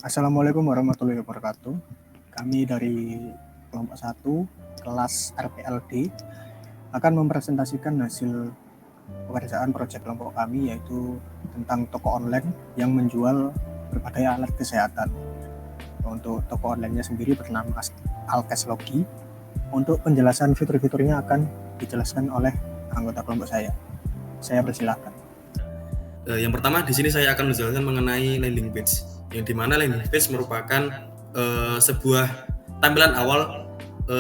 Assalamualaikum warahmatullahi wabarakatuh. Kami dari kelompok 1 kelas RPLD akan mempresentasikan hasil pekerjaan proyek kelompok kami, yaitu tentang toko online yang menjual berbagai alat kesehatan. Untuk toko online-nya sendiri bernama Alkes Logi. Untuk penjelasan fitur-fiturnya akan dijelaskan oleh anggota kelompok saya. Saya persilahkan. Yang pertama di sini saya akan menjelaskan mengenai landing page, yang dimana landing page merupakan sebuah tampilan awal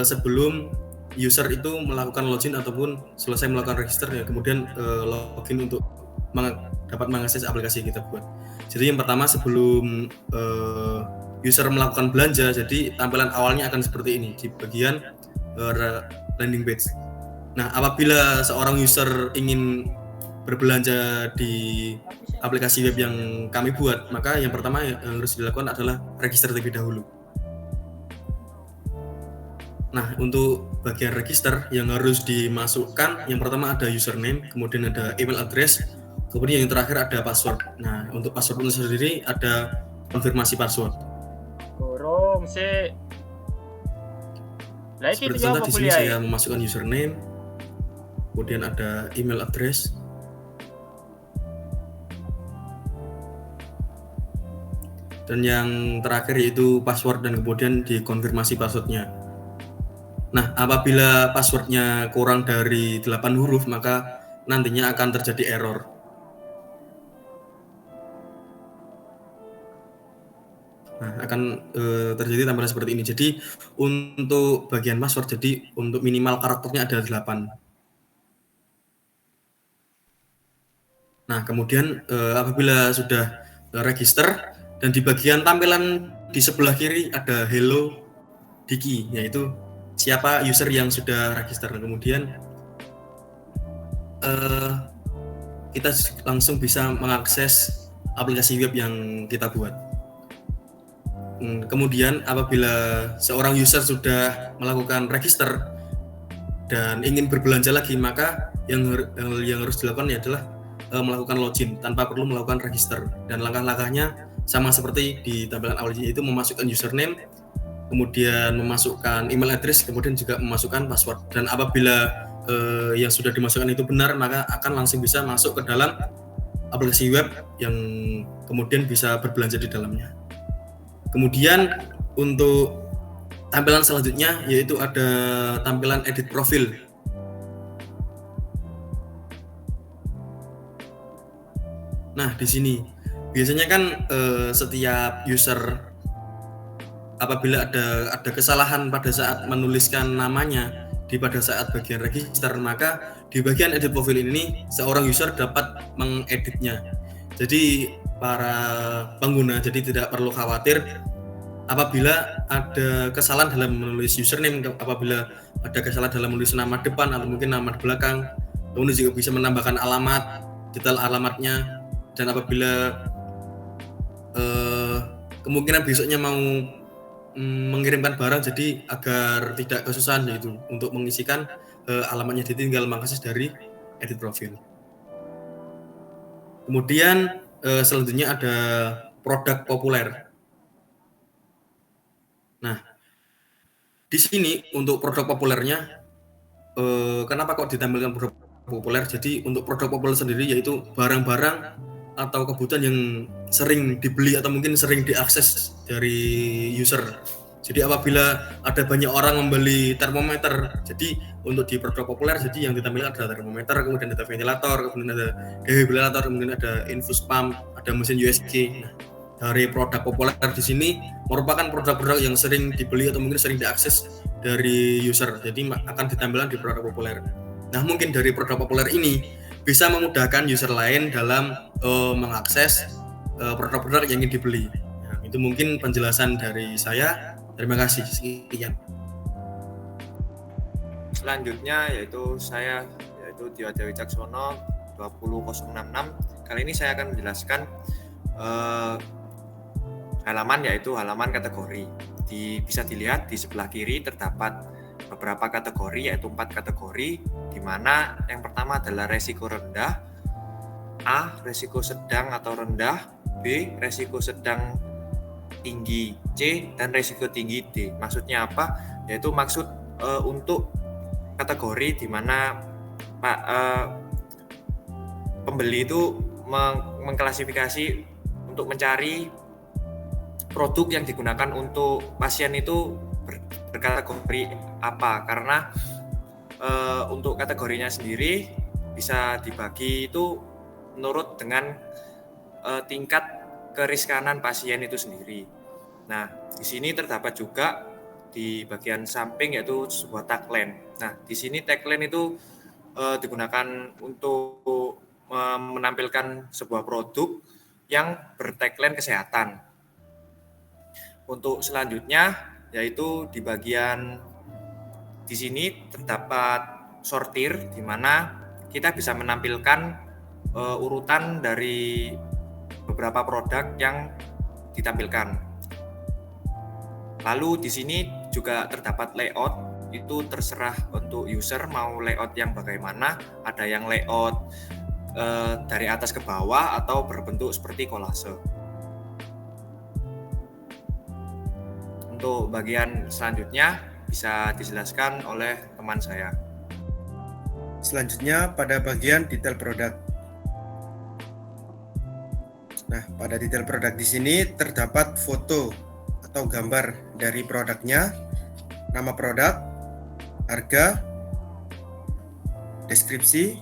sebelum user itu melakukan login ataupun selesai melakukan register ya, kemudian login untuk dapat mengakses aplikasi yang kita buat. Jadi yang pertama sebelum user melakukan belanja, jadi tampilan awalnya akan seperti ini di bagian landing page. Nah, apabila seorang user ingin berbelanja di aplikasi web yang kami buat, maka yang pertama yang harus dilakukan adalah register terlebih dahulu. Nah, untuk bagian register yang harus dimasukkan, yang pertama ada username, kemudian ada email address, kemudian yang terakhir ada password. Nah, untuk password itu sendiri ada konfirmasi password. Kurung sih. Seperti contoh di sini saya memasukkan username, kemudian ada email address, dan yang terakhir yaitu password, dan kemudian dikonfirmasi passwordnya. Nah, apabila passwordnya kurang dari 8 huruf, maka nantinya akan terjadi error. Nah, akan terjadi tampilan seperti ini. Jadi untuk bagian password, jadi untuk minimal karakternya ada 8. Nah, kemudian apabila sudah register, dan di bagian tampilan di sebelah kiri ada hello Diki, yaitu siapa user yang sudah register. Kemudian kita langsung bisa mengakses aplikasi web yang kita buat. Kemudian apabila seorang user sudah melakukan register dan ingin berbelanja lagi, maka yang harus dilakukan adalah melakukan login tanpa perlu melakukan register. Dan langkah-langkahnya sama seperti di tampilan awal, yaitu memasukkan username, kemudian memasukkan email address, kemudian juga memasukkan password. Dan apabila yang sudah dimasukkan itu benar, maka akan langsung bisa masuk ke dalam aplikasi web yang kemudian bisa berbelanja di dalamnya. Kemudian untuk tampilan selanjutnya yaitu ada tampilan edit profil. Nah, di sini biasanya kan setiap user apabila ada kesalahan pada saat menuliskan namanya pada saat bagian register, maka di bagian edit profil ini seorang user dapat mengeditnya. Jadi para pengguna jadi tidak perlu khawatir apabila ada kesalahan dalam menulis username, apabila ada kesalahan dalam menulis nama depan atau mungkin nama belakang. Kemudian juga bisa menambahkan alamat, detail alamatnya, dan apabila kemungkinan besoknya mau mengirimkan barang, jadi agar tidak kesusahan, yaitu untuk mengisikan alamatnya, ditinggal mengakses dari edit profil. Kemudian selanjutnya ada produk populer. Nah, di sini untuk produk populernya, kenapa kok ditampilkan produk populer? Jadi untuk produk populer sendiri yaitu barang-barang atau kebutuhan yang sering dibeli atau mungkin sering diakses dari user. Jadi apabila ada banyak orang membeli termometer, jadi untuk di produk populer, jadi yang ditampilkan ada termometer, kemudian ada ventilator, kemudian ada defibrillator, kemudian ada infus pump, ada mesin USG. Nah, dari produk populer di sini merupakan produk-produk yang sering dibeli atau mungkin sering diakses dari user, jadi akan ditampilkan di produk populer. Nah, mungkin dari produk populer ini bisa memudahkan user lain dalam mengakses produk-produk yang ingin dibeli. Nah, itu mungkin penjelasan dari saya. Terima kasih. Sekian. Selanjutnya yaitu Tio Dewi Caksono 20066. Kali ini saya akan menjelaskan halaman, yaitu halaman kategori. Bisa dilihat di sebelah kiri terdapat beberapa kategori, yaitu 4 kategori, di mana yang pertama adalah resiko rendah, A, resiko sedang atau rendah, B, resiko sedang tinggi C dan resiko tinggi D. Maksudnya apa? Yaitu maksud untuk kategori di mana pembeli itu mengklasifikasi untuk mencari produk yang digunakan untuk pasien itu berkategori apa, karena untuk kategorinya sendiri bisa dibagi itu menurut dengan tingkat keriskanan pasien itu sendiri. Nah, di sini terdapat juga di bagian samping yaitu sebuah tagline. Nah, di sini tagline itu digunakan untuk menampilkan sebuah produk yang bertagline kesehatan. Untuk selanjutnya yaitu di bagian di sini terdapat sortir, di mana kita bisa menampilkan urutan dari beberapa produk yang ditampilkan. Lalu di sini juga terdapat layout, itu terserah untuk user mau layout yang bagaimana. Ada yang layout dari atas ke bawah atau berbentuk seperti kolase. Untuk bagian selanjutnya bisa dijelaskan oleh teman saya. Selanjutnya pada bagian detail produk. Nah, pada detail produk di sini terdapat foto atau gambar dari produknya, nama produk, harga, deskripsi,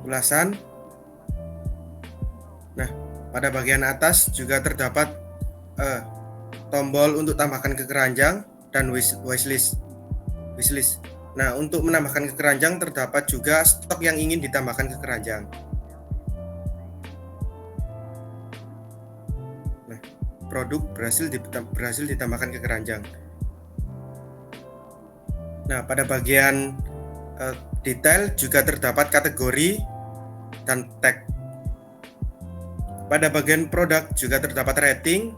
ulasan. Nah, pada bagian atas juga terdapat tombol untuk tambahkan ke keranjang dan wishlist. Nah, untuk menambahkan ke keranjang terdapat juga stok yang ingin ditambahkan ke keranjang. Nah, produk berhasil ditambahkan ke keranjang. Nah, pada bagian detail juga terdapat kategori dan tag. Pada bagian produk juga terdapat rating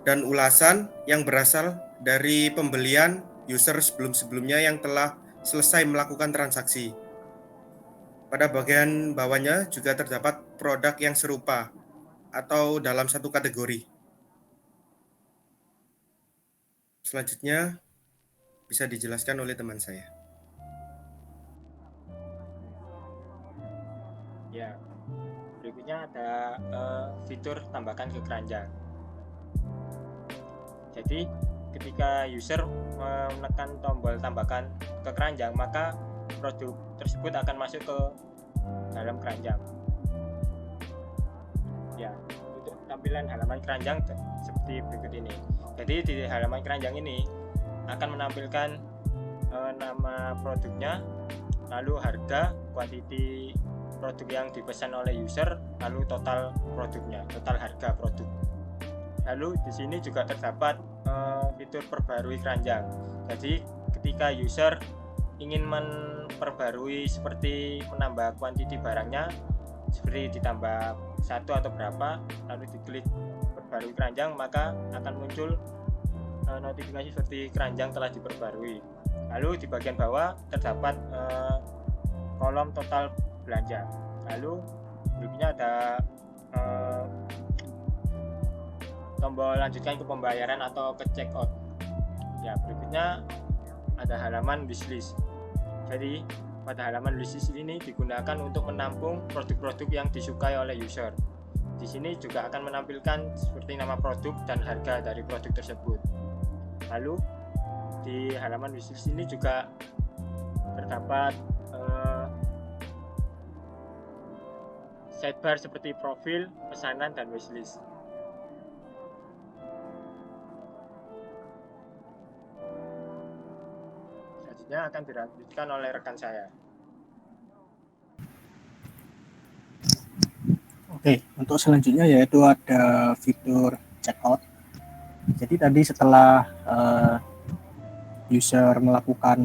dan ulasan yang berasal dari pembelian user sebelum-sebelumnya yang telah selesai melakukan transaksi. Pada bagian bawahnya juga terdapat produk yang serupa atau dalam satu kategori. Selanjutnya bisa dijelaskan oleh teman saya. Ya, berikutnya ada fitur tambahkan ke keranjang. Jadi ketika user menekan tombol tambahkan ke keranjang, maka produk tersebut akan masuk ke dalam keranjang. Ya, untuk tampilan halaman keranjang seperti berikut ini. Jadi di halaman keranjang ini akan menampilkan nama produknya, lalu harga, kuantiti produk yang dipesan oleh user, lalu total produknya, total harga produk. Lalu di sini juga terdapat fitur perbarui keranjang. Jadi ketika user ingin memperbarui seperti menambah kuantiti barangnya, seperti ditambah satu atau berapa, lalu diklik perbarui keranjang, maka akan muncul notifikasi seperti keranjang telah diperbarui. Lalu di bagian bawah terdapat kolom total belanja. Lalu berikutnya ada tombol lanjutkan ke pembayaran atau ke check out. Ya, berikutnya ada halaman wishlist. Jadi pada halaman wishlist ini digunakan untuk menampung produk-produk yang disukai oleh user. Di sini juga akan menampilkan seperti nama produk dan harga dari produk tersebut. Lalu di halaman wishlist ini juga terdapat sidebar seperti profil, pesanan, dan wishlist. Selanjutnya akan dilanjutkan oleh rekan saya. Oke, untuk selanjutnya yaitu ada fitur checkout. Jadi tadi setelah user melakukan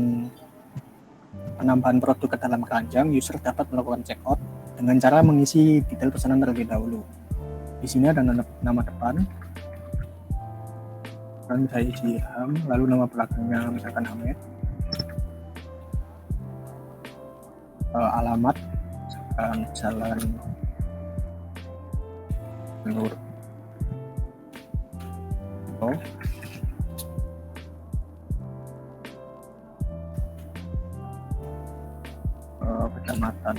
penambahan produk ke dalam keranjang, user dapat melakukan checkout dengan cara mengisi detail pesanan terlebih dahulu. Di sini ada nama depan, dan saya isi Ilham, lalu nama belakangnya misalkan Ahmed, alamat misalkan Jalan gubernur. Oh. Kecamatan.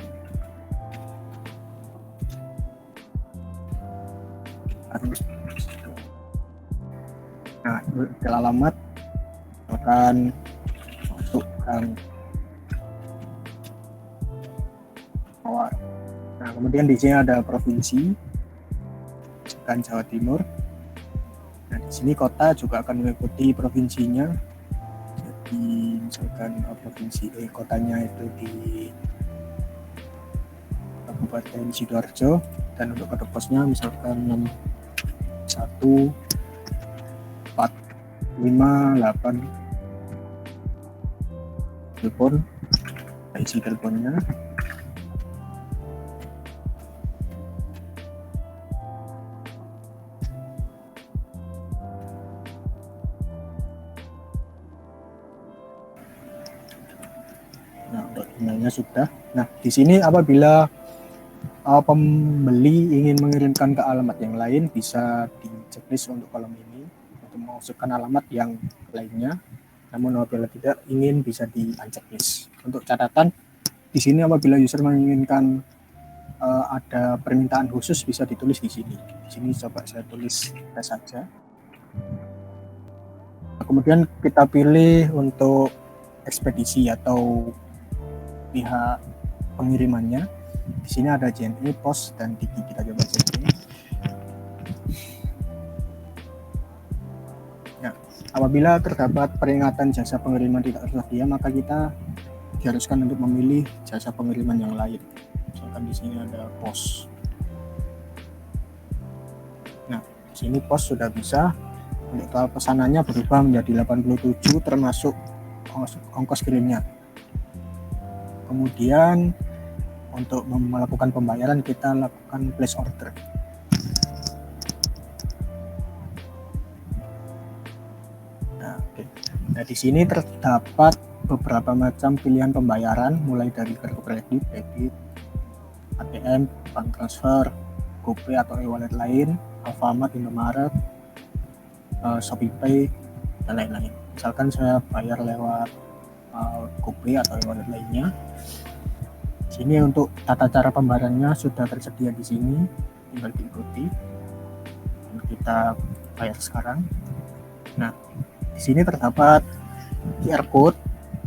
Nah, detail alamat akan masukkan awal. Nah, kemudian di sini ada provinsi, misalkan Jawa Timur. Nah, di sini kota juga akan mengikuti provinsinya. Jadi misalkan provinsi kotanya itu di Kabupaten Sidoarjo, dan untuk kode posnya misalkan 61458, telepon, isi teleponnya. Nah, untuk emailnya sudah. Nah, di sini apabila pembeli ingin mengirimkan ke alamat yang lain, bisa di checklist untuk kolom ini untuk memasukkan alamat yang lainnya. Namun apabila tidak ingin, bisa di unchecklist. Untuk catatan, di sini apabila user menginginkan ada permintaan khusus, bisa ditulis di sini. Di sini coba saya tulis tes saja. Kemudian kita pilih untuk ekspedisi atau pihak pengirimannya. Di sini ada JNE, Pos, dan Digi. Kita coba JNE. Ya, apabila terdapat peringatan jasa pengiriman tidak tersedia, maka kita diharuskan untuk memilih jasa pengiriman yang lain. Misalkan di sini ada Pos. Nah, di sini Pos sudah bisa. Untuk pesanannya berubah menjadi 87 termasuk ongkos kirimnya. Kemudian untuk melakukan pembayaran kita lakukan place order. Nah, okay. Nah, di sini terdapat beberapa macam pilihan pembayaran, mulai dari kartu kredit, debit, ATM, bank transfer, GoPay atau e-wallet lain, Alfamart, Indomaret, ShopeePay, dan lain-lain. Misalkan saya bayar lewat GoPay atau e-wallet lainnya. Sini untuk tata cara pembayarannya sudah tersedia di sini, tinggal diikuti. Kita bayar sekarang. Nah, di sini terdapat QR code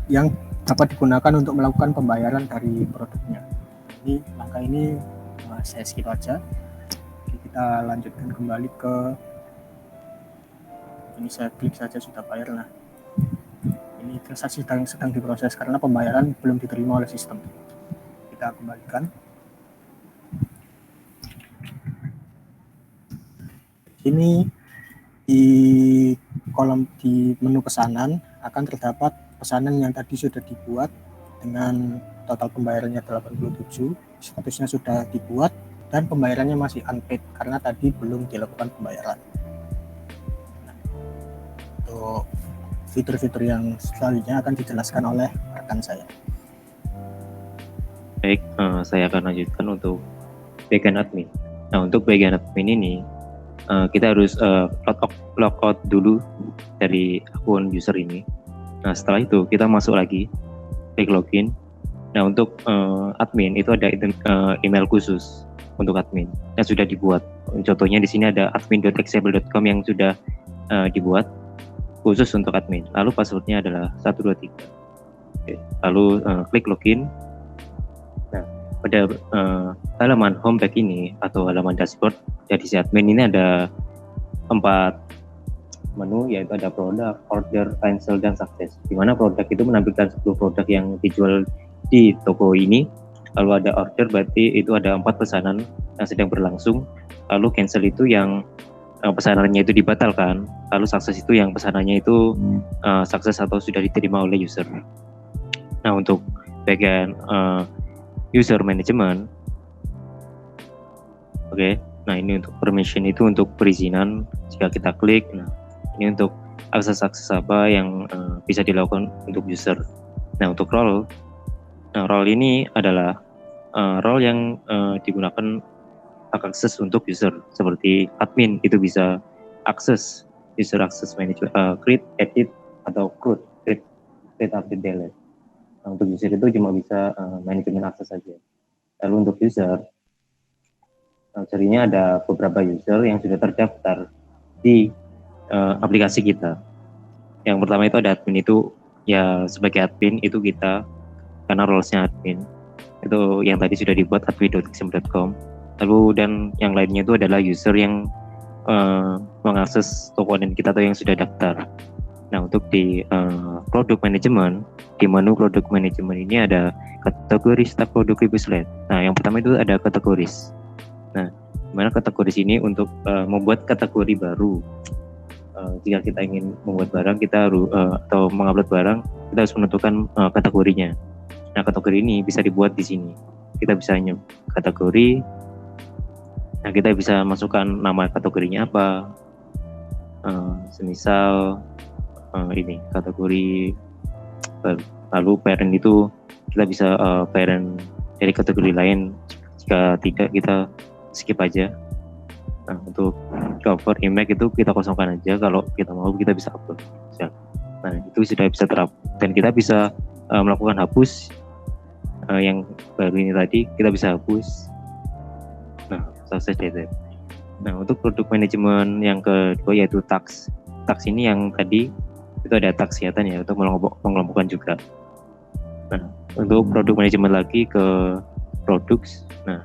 yang dapat digunakan untuk melakukan pembayaran dari produknya. Ini langkah ini saya skip aja. Kita lanjutkan kembali ke ini, saya klik saja sudah bayar. Nah, ini transaksi sedang diproses karena pembayaran belum diterima oleh sistem. Kita kembalikan. Ini di kolom di menu pesanan akan terdapat pesanan yang tadi sudah dibuat dengan total pembayarannya 87, statusnya sudah dibuat dan pembayarannya masih unpaid karena tadi belum dilakukan pembayaran. Nah, untuk fitur-fitur yang selanjutnya akan dijelaskan oleh rekan saya. Baik, saya akan lanjutkan untuk bagian admin. Nah, untuk bagian admin ini, kita harus log out dulu dari akun user ini. Nah, setelah itu kita masuk lagi, klik login. Nah, untuk admin itu ada email khusus untuk admin yang sudah dibuat. Contohnya di sini ada admin.exable.com yang sudah dibuat khusus untuk admin. Lalu passwordnya adalah 123. Oke. Lalu klik login. Nah, pada halaman homepage ini atau halaman dashboard dari si admin ini ada 4 menu, yaitu ada produk, order, cancel, dan sukses. Di mana produk itu menampilkan 10 produk yang dijual di toko ini. Lalu ada order, berarti itu ada 4 pesanan yang sedang berlangsung. Lalu cancel itu yang pesanannya itu dibatalkan. Lalu sukses itu yang pesanannya itu sukses atau sudah diterima oleh user. Nah, untuk bagian user management, oke. Nah, ini untuk permission itu untuk perizinan. Jika kita klik, nah ini untuk akses-akses apa yang bisa dilakukan untuk user. Nah, untuk role, nah role ini adalah role yang digunakan hak akses untuk user, seperti admin itu bisa akses user access management, create, edit atau create, update, delete. Nah, untuk user itu cuma bisa manajemen akses saja. Lalu untuk user ini ada beberapa user yang sudah terdaftar di aplikasi kita. Yang pertama itu ada admin, itu ya sebagai admin itu kita, karena roles-nya admin. Itu yang tadi sudah dibuat admin.xm.com. Lalu dan yang lainnya itu adalah user yang mengakses toko online kita atau yang sudah daftar. Nah, untuk di produk manajemen, di menu produk manajemen ini ada kategori staf produk Website. Nah, yang pertama itu ada kategoris. Nah, dimana kategoris ini untuk membuat kategori baru. Jika kita ingin membuat barang, kita harus atau mengupload barang, kita harus menentukan kategorinya. Nah, kategori ini bisa dibuat di sini. Kita bisa kategori. Nah, kita bisa masukkan nama kategorinya apa. Semisal ini kategori, lalu parent itu kita bisa parent dari kategori lain. Jika tidak, kita skip aja. Nah, untuk cover image itu kita kosongkan aja. Kalau kita mau, kita bisa upload. Nah, itu sudah bisa dan kita bisa melakukan hapus yang baru ini tadi, kita bisa hapus. Nah, sukses data. Nah, untuk produk manajemen yang kedua yaitu tax. Tax ini yang tadi itu ada tax kesehatan ya, untuk mengelompokkan juga. Nah, untuk produk manajemen lagi ke produk. Nah,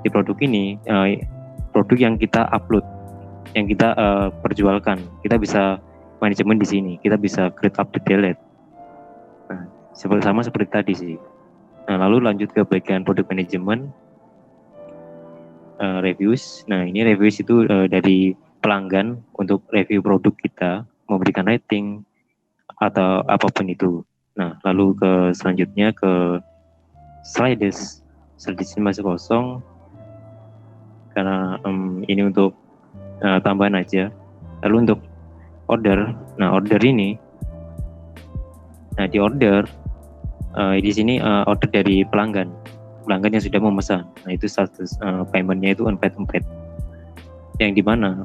di produk ini produk yang kita upload, yang kita perjualkan, kita bisa manajemen di sini. Kita bisa create, update, delete. Nah, sama seperti tadi sih. Nah, lalu lanjut ke bagian produk manajemen, reviews. Nah, ini reviews itu dari pelanggan untuk review produk kita, memberikan rating atau apapun itu. Nah, lalu ke selanjutnya ke slides. Slides ini masih kosong karena ini untuk tambahan aja. Lalu untuk order. Nah, order ini, nah di order di sini order dari pelanggan yang sudah memesan. Nah, itu status paymentnya itu unpaid. Yang dimana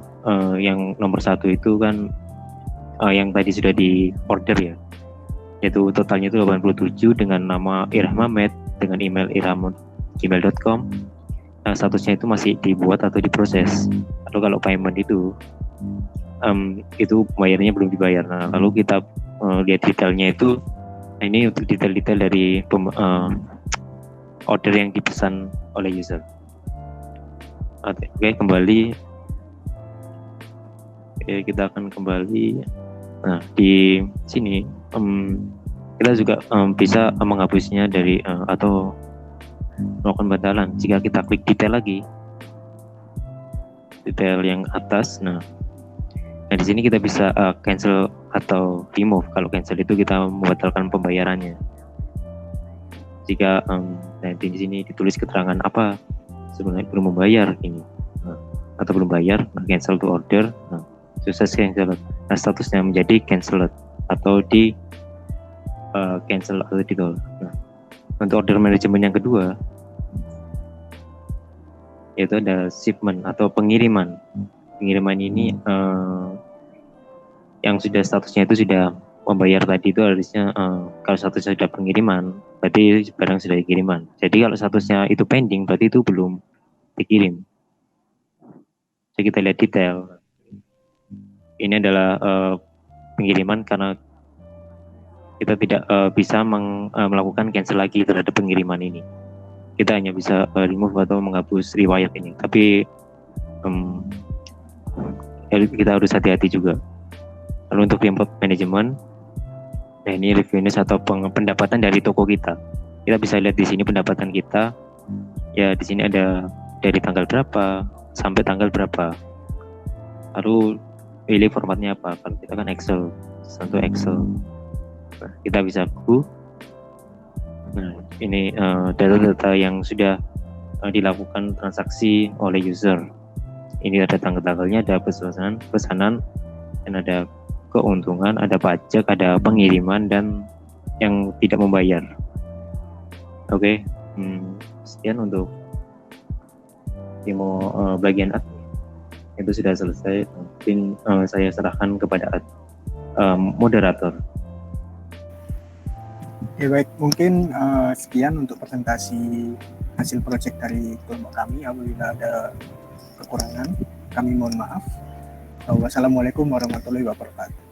yang nomor 1 itu kan yang tadi sudah di order ya, yaitu totalnya itu 87 dengan nama Irham Ahmed dengan email irham@gmail.com. Statusnya itu masih dibuat atau diproses. Lalu kalau payment itu pembayarannya belum dibayar. Nah, lalu kita lihat detailnya itu. Nah, ini untuk detail-detail dari order yang dipesan oleh user. Oke, kembali. Kita akan kembali. Nah, di sini kita juga bisa menghapusnya dari atau melakukan batalan. Jika kita klik detail lagi, detail yang atas. Nah di sini kita bisa cancel atau remove. Kalau cancel itu kita membatalkan pembayarannya. Jika di sini ditulis keterangan apa sebenarnya belum membayar ini, atau belum bayar, cancel to order. Nah, sukses cancel. Nah, statusnya menjadi cancelled atau di cancel atau di tol. Nah, untuk order manajemen yang kedua yaitu ada shipment atau pengiriman. Pengiriman ini yang sudah statusnya itu sudah membayar tadi itu harusnya kalau statusnya sudah pengiriman berarti barang sudah dikiriman. Jadi kalau statusnya itu pending berarti itu belum dikirim. Jadi kita lihat detail. Ini adalah pengiriman karena kita tidak bisa melakukan cancel lagi terhadap pengiriman ini. Kita hanya bisa remove atau menghapus riwayat ini. Tapi kita harus hati-hati juga. Lalu untuk import manajemen, nah ini revenue atau pendapatan dari toko kita. Kita bisa lihat di sini pendapatan kita. Ya di sini ada dari tanggal berapa sampai tanggal berapa. Lalu pilih formatnya apa. Kalau kita kan Excel, tentu Excel. Nah, kita bisa go. Nah ini data-data yang sudah dilakukan transaksi oleh user. Ini ada tanggal-tanggalnya, ada pesanan, dan ada keuntungan, ada pajak, ada pengiriman, dan yang tidak membayar. Oke, sekian untuk bagian admin itu sudah selesai. Mungkin saya serahkan kepada moderator. Ya baik, mungkin sekian untuk presentasi hasil proyek dari kelompok kami. Apabila ada kekurangan, kami mohon maaf. Wassalamualaikum warahmatullahi wabarakatuh.